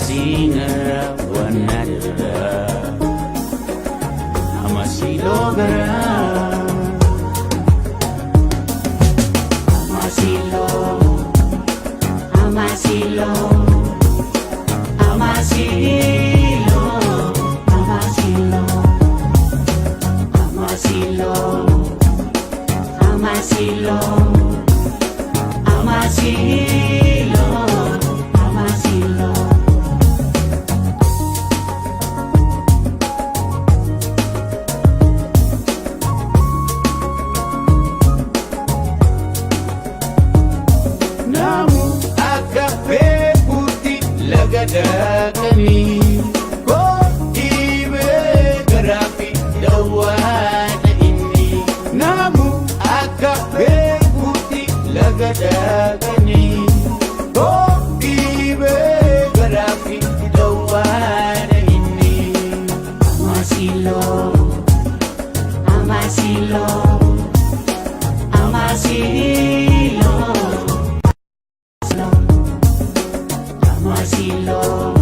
Singer wanadra Amaasiloo gara Amaasiloo Amaasiloo Amaasiloo Amaasiloo Amaasiloo Amaasiloo Amaasiloo Amaasiloo Daakani kooti beekarafi dawaana inni namu akka beekuuti laga daakani kooti beekarafi dawaana inni Amaasiloo Amaasiloo Amaasiloo Amaasiloo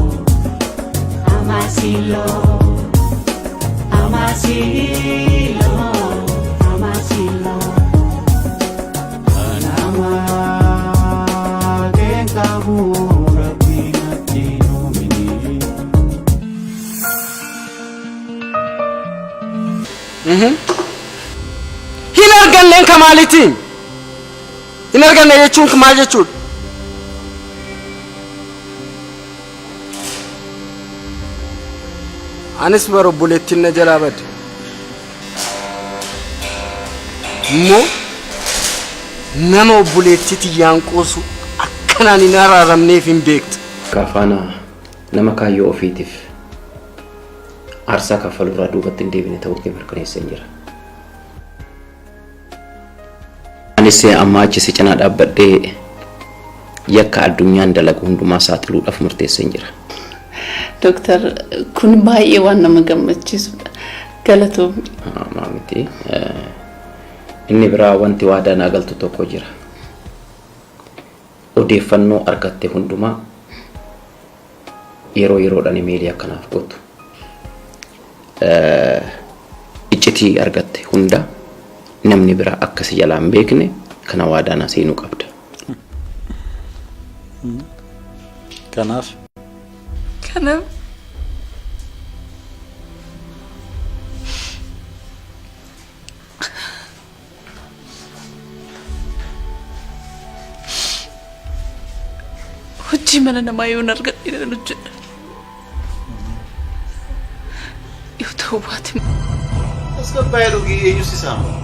Amaasiloo Amaasiloo Amaasiloo Anama kenkabu rabina tinumini Hinarganne kamalitiin hinarganne jechuun maal jechuudha Anis baro buletin na jalabad mo nama buletiti yanqosu akkanaan hin araaramneef hin beektu kafana nama kaayyoo ofiitiif aarsaa kaffalurraa duubatti hin deebine ta'uu kee mirkaneessee jira. Anis amma achi si cinaa dhaabbadhee yakka addunyaan dalagu hundumaa saaxiluudhaaf murteessee jira. Doktor kun baay'ee waan nama gammachiisudha. Galatoomni. Maamiti inni biraa wanti waadaa naa galtu tokko jira. Odeeffannoo argatte hundumaa yeroo yeroodhaan imeelii akkanaaf gootu. Iccitii argatte hunda namni biraa akkasi jalaan beekne kana waadaa naa seenuu qabda. Kanaaf Kanam hojii mana namaa yoo argadhe hojjedha. Yoo ta'u baate asgabbaa'ee dhugii eenyu si saama?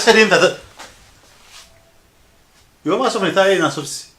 Sedin tata. Yo más o menos ahí na sursi.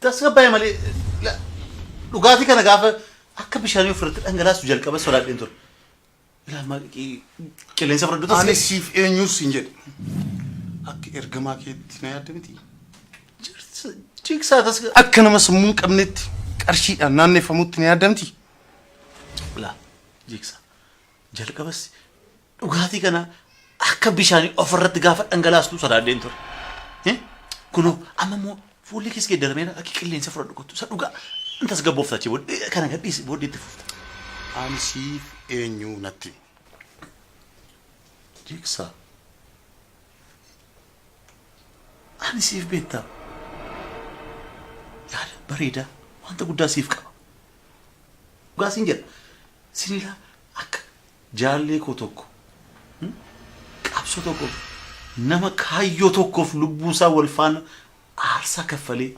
Tasgabbaa'ee malee dhugaatii kana gaafa akka bishaanii ofirratti dhangalaasu jalqaba sodaadheen ture. Ilaamaa qilleensa fudhadhu tasgabbaa'ee. Ani siif eenyus hin jedhe. Akka ergamaa keetti na yaadda miti. Jigsaa tasgabbaa'ee. Akka nama sammuu hin qabnetti qarshiidhaan naanneeffamutti na yaadda miti. Jigsaa jalqabas dhugaatii kana akka bishaanii ofirratti gaafa dhangalaastu sodaadheen ture. Kunoo amma immoo fuulli keessa geeddaramee akka qilleensa fudhadhu kottu isa dhugaa intas gabbooftachi kana gadhiisi booddeetti fufta. Ani siif eenyu natti. Jigsaa. Ani siif beektaa. Yaada bareedaa wanta guddaa siif qaba. Dhugaa siin jedha. Sinilaa akka jaallee koo tokko qabsoo tokko nama kaayyoo tokkoof lubbuusaa wal faana aarsaa kaffalee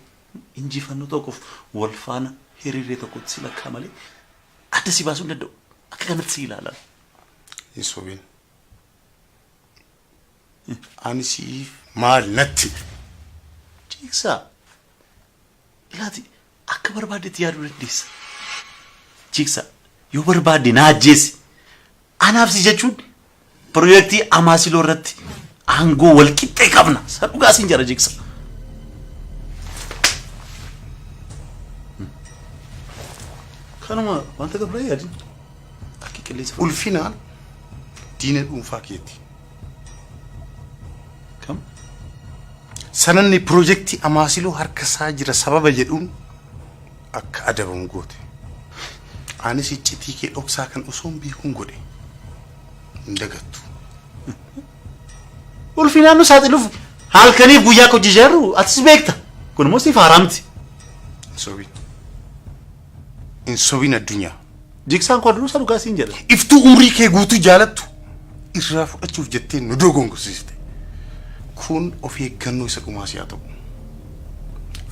injifannoo tokkoof wal faana hiriiree tokkotti si lakkaa malee adda si baasuu hin danda'u. akkamitti si ilaala? Isoobin. Ani siif maal natti? Jigsaa ilaati akka barbaadetti yaaduu dandeessa. Jigsaa yoo barbaadde na ajjeesi. Anaaf si jechuun piroojeektii Amaasiloo irratti aangoo wal qixxee qabna. Sa dhugaa siin jara Jigsaa. Kanuma wanta gabraa yaadin akka qilleensa Ulfinaan diina dhuunfaa keetti. kam Sananni piroojeektii Amaasiloo harka isaa jira sababa jedhuun akka adabamu goote. Anis iccitii kee dhoksaa kan osoo hin beekuun godhe. Hin dagattu. ulfinaan nu saaxiluuf halkaniif guyyaa hojii jirru atis beekta. Kun immoo siif haaraamti. Hin sobin addunyaa. Jigsaan koo duruu sa dhugaa siin jedha. Iftuu umrii kee guutuu jaalattu irraa fudhachuuf jettee nu dogongorsiiste. Kun of eeggannoo isa dhumaas yaa ta'u.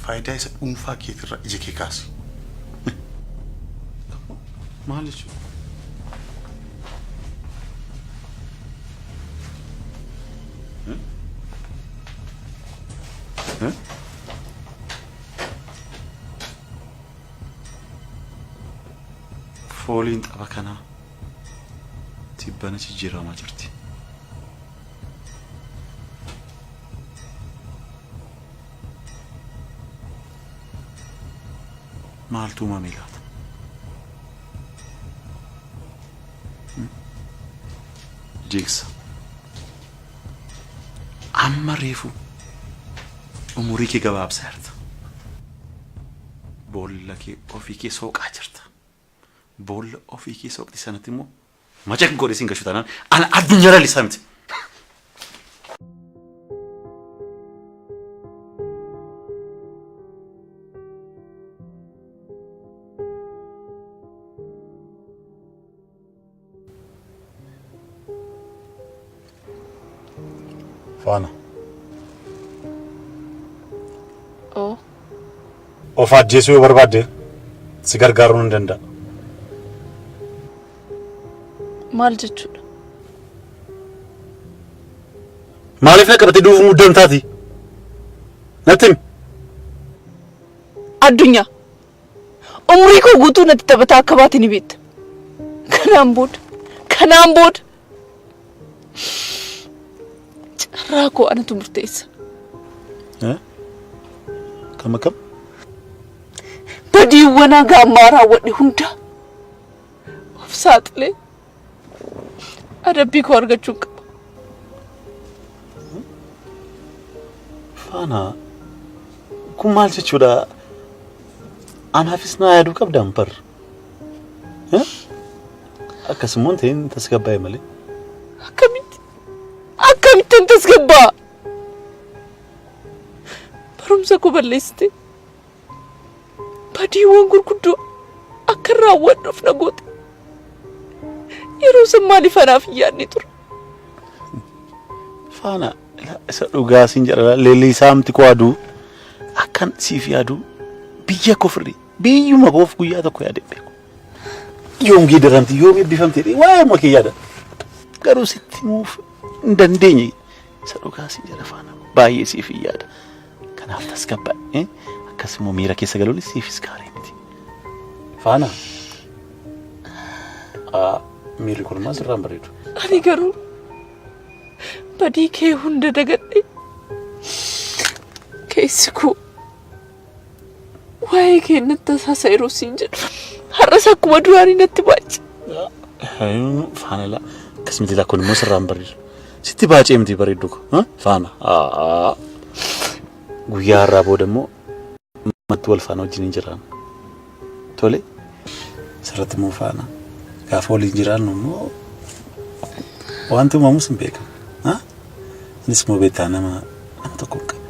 Faayidaa isa dhuunfaa keetirraa ija kee kaasi. Maal jechuudha? Fooliin tapha kanaa tibbana jijjiiramaa jirti. Maaltu uumame laata? Jigsa amma reefu umurii kee gabaabsaa jirta. Boolla kee ofii kee sooqaa jirta. Boolla ofii kee sooqti sanatti immoo macha godhe siin gashu taanaan ana addunyaa lisaa miti. Faana. Oh. Of ajjeesuu yoo barbaadde si gargaaruu hin danda'a. Maal jechuudha? Maaliif na qabatee duufu muddamtaati? Natti himi. Addunyaa. Umrii koo guutuu natti taphataa akka baate ni beekta. Kanaan booda. Carraa koo anatu murteessa. Kam akkam? Badiiwwan haga ammaa raawwadhe hunda of saaxilee adabbii koo argachuun qaba. Faana kun maal jechuudha? Anaafis na yaaduu qabdaan bar. Akkasumaan ta'in tasgabbaa'e malee. Akkamittiin tasgabbaa? Barumsa koo balleessite. Badiiwwan gurguddoo akka raawwadhuuf na goote. Yeroo san maaliif anaaf hin yaadne ture? Faana isa dhugaa siin jedha leellisaa miti koo aduu akkan siif yaaduu biyya koo firri biyyuma koof guyyaa tokko yaade beeku. Yoom gidiramti yoom eebbifamte waa'ee makee yaada. Garuu sitti muuf hin dandeenye isa dhugaa siin jedha faana baay'ee siif yaada. Kanaaf tasgabbaa akkasuma miira keessa galuun siifis gaarii miti. Faana miirri kun maal sirraan bareedu? Ani garuu badii kee hunda dagadhe keessi koo waa'ee kee natti tasaasa yeroo siin jedhu har'as akkuma duraanii natti baace. Faana laa akkasumatti laa kun immoo sirraan bareedu. Sitti baacee miti bareedu ko faana guyyaa har'aa booda immoo matti wal faana wajjin hin jiraan. Tole sirratti immoo faana gaafa waliin jiraannu immoo wanti uumamus hin beekamu. Innis immoo beektaa nama tokko hin qabu.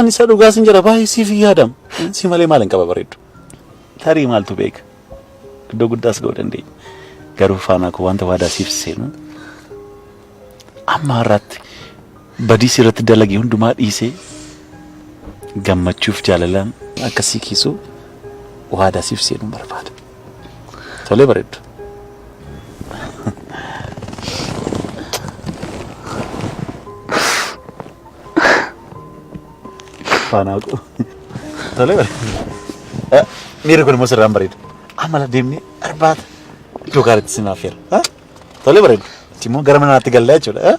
Ani isa dhugaa siin jira baay'ee siif yaadam. Si malee maal hin qaba bareedu. Tarii maaltu beeka. Iddoo guddaas ga'uu dandeenya. Garuu faana koo wanta waadaa siif seenu amma har'aatti badii sirratti dalagee hundumaa dhiisee gammachuuf jaalalaan akkasii kiisuu waadaa siif seenuu barbaada. Tolee bareedu. Faanaaqu. Tolee bare. Miirri kun immoo sirraan bareeda. Amala deemnee arbaata iddoo gaariitti si naafeera. Tolee bareeda. Itti immoo gara manaatti gallaa jechuudha.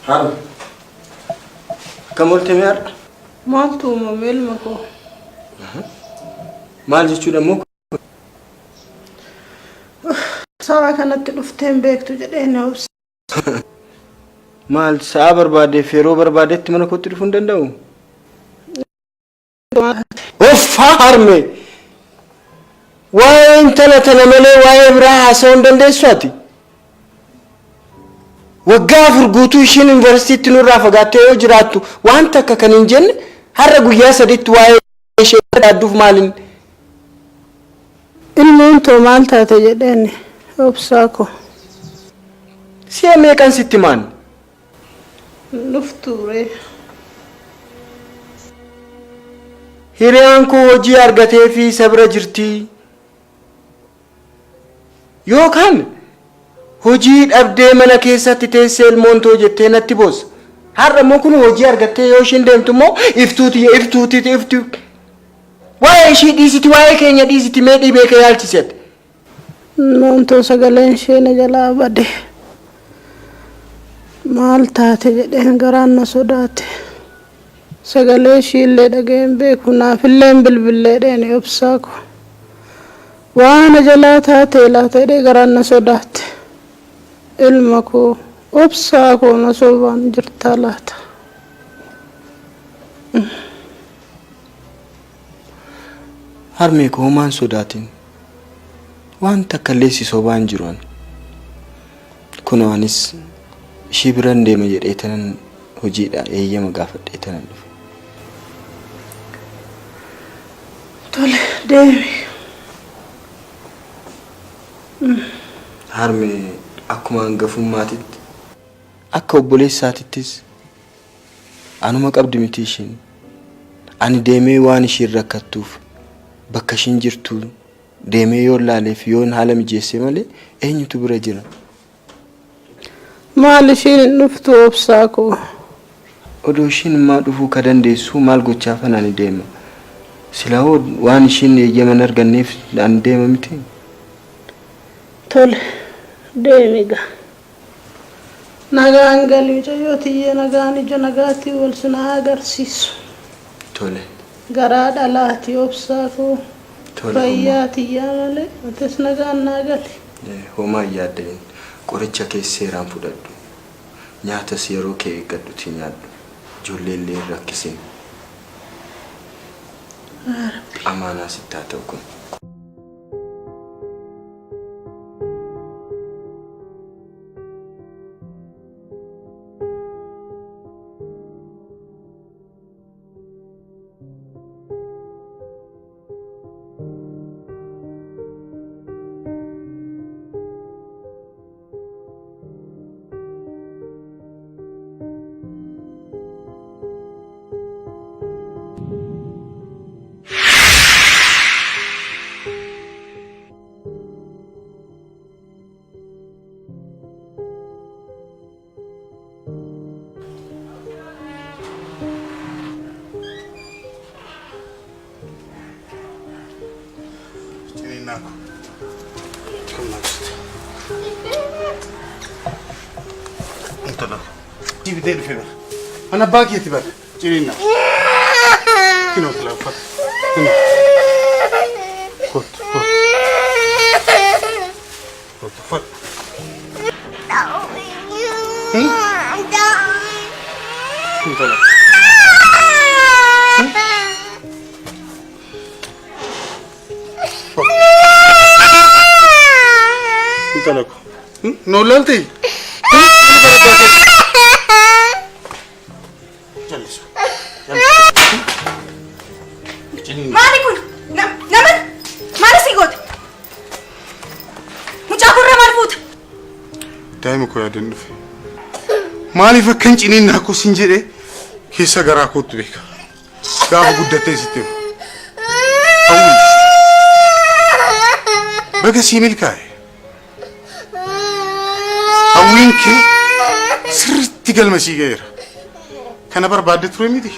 Haru. Kamu ultimar? Maal tuuma ilma koo. Maal jechuudha muka? Sa'a kanatti dhufteen beektu jedhee na obse. Maal sa'a barbaadeef yeroo barbaadetti mana kootti dhufuu hin danda'u? Uffaa harme! Waa'ee intala tana malee waa'ee biraa haasa'uu hin dandeessu ati? Waggaa afur guutuu ishiin yuunivarsiitiitti nurraa fagaattee yoo jiraattu waan takka kan hin jenne har'a guyyaa sadiitti waa'ee ishee dhaadduuf maaliin? Ilmoon too maal taate jedheen obsaa koo. Si'a meeqan sitti maan? Dhuftuure. Hiriyaan koo hojii argatee fi sabra jirti. Yookaan hojii dhabdee mana keessatti teessee ilmoon too jettee natti boossa. Har'a immoo kun hojii argattee yoo ishiin deemtu immoo iftuuti. Waa'ee ishii dhiisiti waa'ee keenya dhiisiti mee dhibee kee yaalchisete. Ilmoon too sagaleen ishee na jalaa bade. Maal taate jedheen garaan na sodaate. Sagalee ishiillee dhageen beeku naafillee bilbillee dheeni obsaa koo. Waan jalaa taate laata jedhee garaan na sodaate. Ilma koo obsaa koo na sobaan jirtaa laata. Harmee koo maan sodaatin. Waan takka illee si sobaan jiruun. Kunoonis ishii biraan deema jedhee tanan hojiidha eeyyama gaafadhee tanan dhufe. Tole deemi. Harmee akkuma hangafummaatitti akka obboleessaatittis anuma qabdi miti ishiin. Ani deemee waan ishiin rakkattuuf bakka ishiin jirtu deemee yoo laaleef yoon haala mijeessee malee eenyutu bira jira? Maal ishiin dhuftu obsaa koo? Odoo ishiin maa dhufuu ka dandeessu maal gochaa fanaan deema? Silaa waan ishiin eeyyaman arganneef an deema miti? Tole deemiga. Nagaan galii jayyootiyye nagaan ija nagaatii wal sinaa agarsiisu. Tole. Garaa dhalaati obsaa koo. Tole. Fayyaatiyyaa malee atis nagaan naa gali. Homaa yaaddeen qoricha keessa seeraan fudhadhu. Nyaatas yeroo kee eeggadhuti nyaadhu. Ijoollee illee rakkisin. Amaanaa sittaa ta'u kun. Nako. Come next. Entah. Cibi deh film. Anak bagi tiba. Ciri nak. Kino telah fat. Kino. Kot. Fat. Entah. Entah. No lalti. Maali kun? Naman? Maali si goota? Mucaa gurra maal fuuta? Daa'ima koo yaadeen dhufe. Maaliif akka hin ciniin naa kos hin jedhee keessa garaa kootu beeka. Gaafa guddatee sitti himu. Baga sii milkaa'e. Hawwiin kee sirriitti galma sii ga'eera. Kana barbaadde ture miti.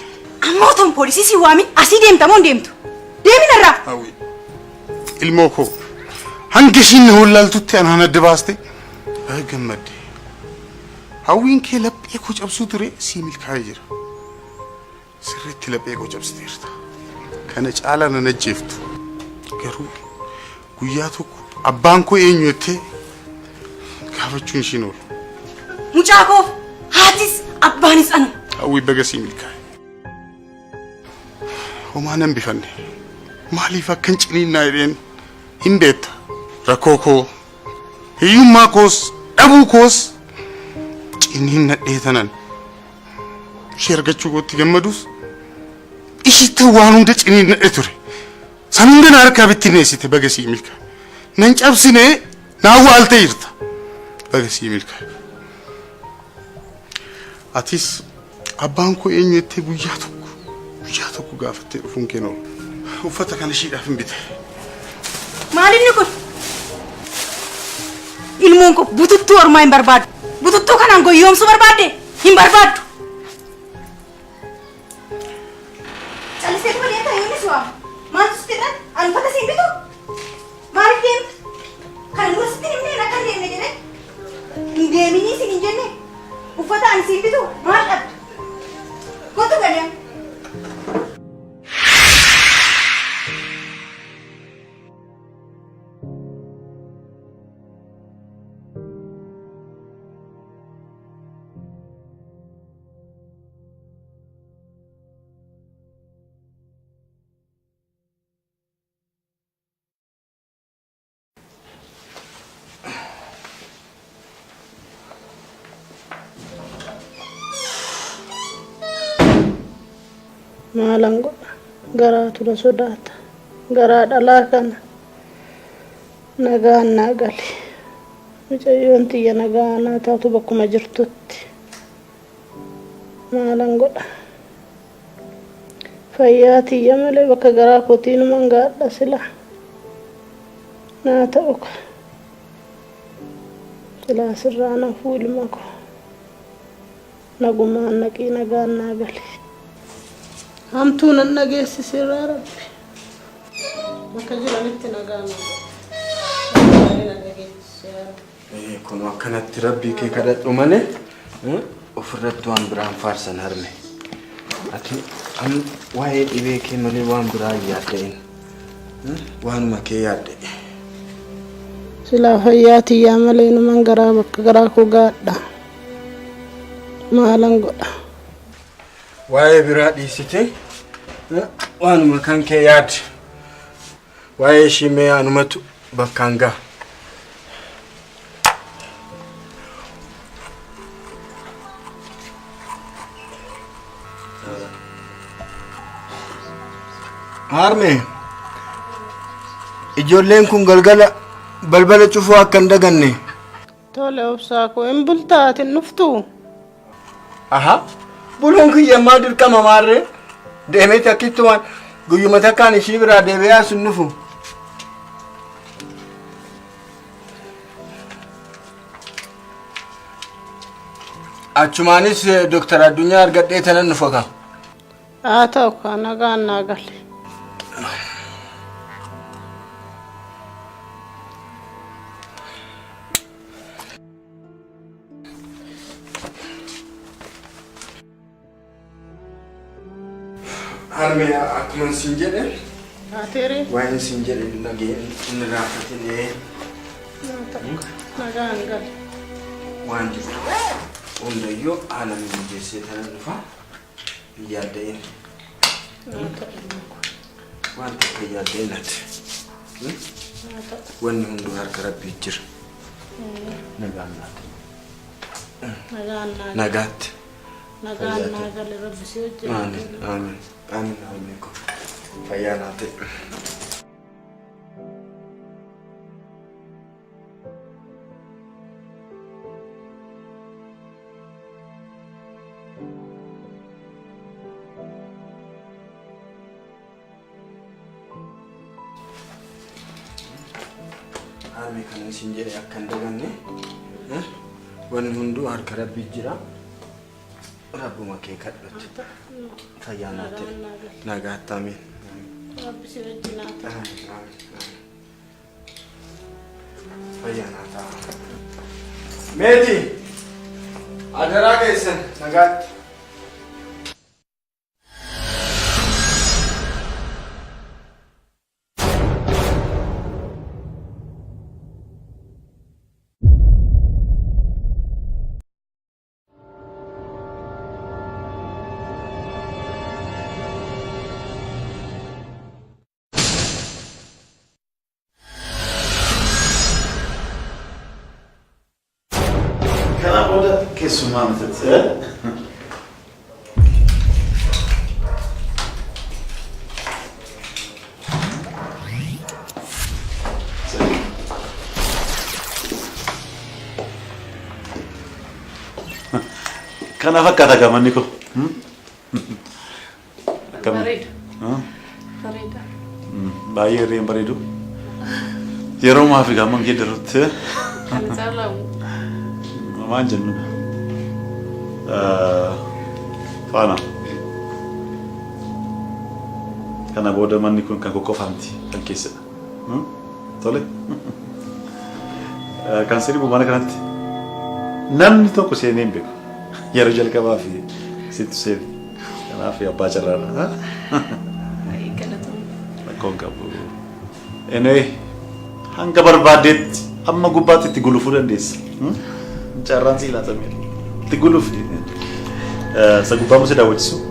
Ammoo ton poolisii si waamin asii deemta moo hin deemtu? Deemin irraa. Hawwi. Ilmoo koo hanga ishiin na wallaaltutti anaan adda baaste gammadde. Hawwiin kee laphee koo cabsuu ture sii milkaa'ee jira. Sirriitti laphee koo cabsiteerta. Kana caalaa nan ajjeeftu. Garuu guyyaa tokko abbaan koo eenyu jettee gaafachuun ishiin oolu. Mucaa koo haatis abbaanis anu. Hawwi baga sii milkaa'e. Homaa nan bifanne. Maaliif akkan ciniinnaa jedheen hin beekta. Rakkoo koo hiyyummaa koos dhabuu koos ciniinnadhee tanan ishee argachuu kootti gammadus ishitti waan hunda ciniinnadhe ture. San hunda na harkaa bittinneessite baga sii milkaa'e. Nan cabsinee naa waaltee jirta. Baga sii milkaa'e. Atis abbaan koo eenyu jettee guyyaa tokko gaafattee dhufuun kee oolu. Uffata kana ishiidhaaf hin bite. Maalinni kun? Ilmoon koo bututtuu ormaa hin barbaadu. Bututtuu kanaan goyyoomsuu barbaadde hin barbaaddu. Callisee kuma deemta yoonnis waama. Maaltu sitti dhaan? Ani uffata siin bitu? Maaliif deemta? Kan dura sitti himneen akka hin deemne jedhee? Hin deeminii siin hin jenne? Uffata ani siin bitu maal dhabdu? Kottu gadeem. Maalan godha garaatu na sodaata. Garaa dhalaa kana nagaan naa gali. Mucayyoon tiyya nagaa naa taatu bakkuma jirtutti. Maalan godha. Fayyaa tiyya malee bakka garaa kootiinuman gaadha sila. Naa ta'u ka. Silaa sirraa nafuu ilma koo. Nagumaan naqii nagaan naa gali. Hamtuu nan dhageessisirraa Rabbi. Bakka jiranitti nagaan kun akkanatti Rabbii kee kadhadhu malee ofirratti waan biraan faarsan harme. Ati waa'ee dhibee kee malee waan biraa yaadda'in. Waanuma kee yaadde. Silaa fayyaa tiyyaa malee numan garaa bakka garaa koo gaadha. Maalan godha. Waa'ee biraa dhiisite waanuma kan kee yaad. Waa'ee ishii mee anumatu bakkaan ga'a. Harme ijoolleen kun galgala balbala cufuu akka hin daganne. Tole obsaa koo hin bultaati nuftuu. Aha. Buluun kiyyammaa dirqama maarree deemee takkitti waan guyyuma takkaan ishii biraa deebi'aa sun nufu. Achumaanis Dooktar Addunyaa argadhee tanan nufa kan. Haa ta'u ka nagaan naa gali. Harme akkuma siin jedhe. Aateere. Waan siin jedhe nageen inni raafatee. Nagaan gali. Waan jiru hundayyuu haala mijeessee tanan dhufa yaadda'in. Waan takka yaadda'in ati. Wanni hunduu harka Rabbii jira. Nagaan naati. Nagaatti. Nagaan naa gali Rabbi si hojjetu. Aamin. Aamin. Aamin. Fayyaanaate. Harmi kan isin jedhe akka hin daganne wanni hunduu harka Rabbii jira. Rabbuma kee kadhatu. Fayyaanaate. Nagaatti amiin. Rabbi si wajjin haa ta'u. Fayyaanaata. Meeti adaraa keessan nagaatti. Kesuma method. Kana fakkaata gamanni ko. Bareedu. Bareeda. Baay'ee irreen bareedu. Yeroo maafi gaman geeddarutti. Kan caalamu. Maal jennu? Faana. Kana booda manni kun kan qoqqofaamti kan keessadha. Tole. Kan sirrii bobana kanatti namni tokko seenee hin beeku. Yeroo jalqabaa fi sitti seeni. Kanaaf abbaa carraadha. Rakkoon qabu. Anyway, hanga barbaadeetti amma gubbaatti itti gulufuu dandeessa. Carraan si laatamee. Itti gulufi. Sagubbaa musi daawwachisu.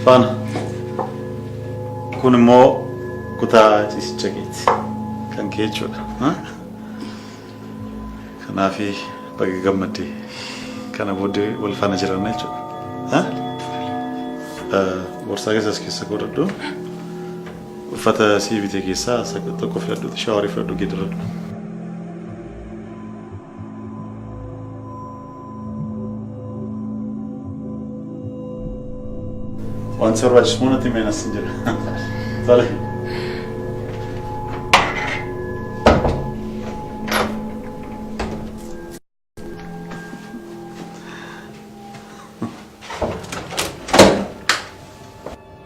Faana. Kun immoo kutaa ciisicha keeti kan kee jechuudha. Kanaaf baga gammaddee kana booddee wal faana jiranna jechuudha. Boorsaa keessa godhadhu. Uffata sii bitee keessaa tokko filadhu, shaaworii filadhu geeddaradhu. Waan barbaachisu natti meenas hin jira. Tole.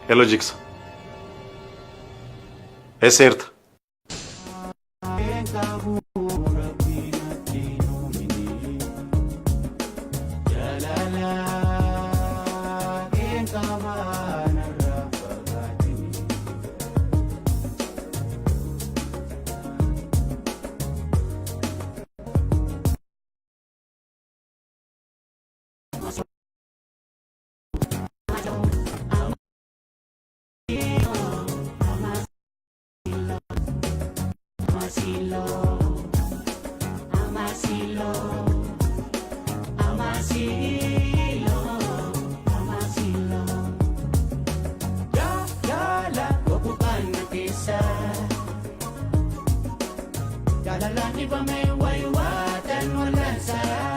Hello Jigsaw. Es cierto. Jalalani ba may waywatan walang sarap.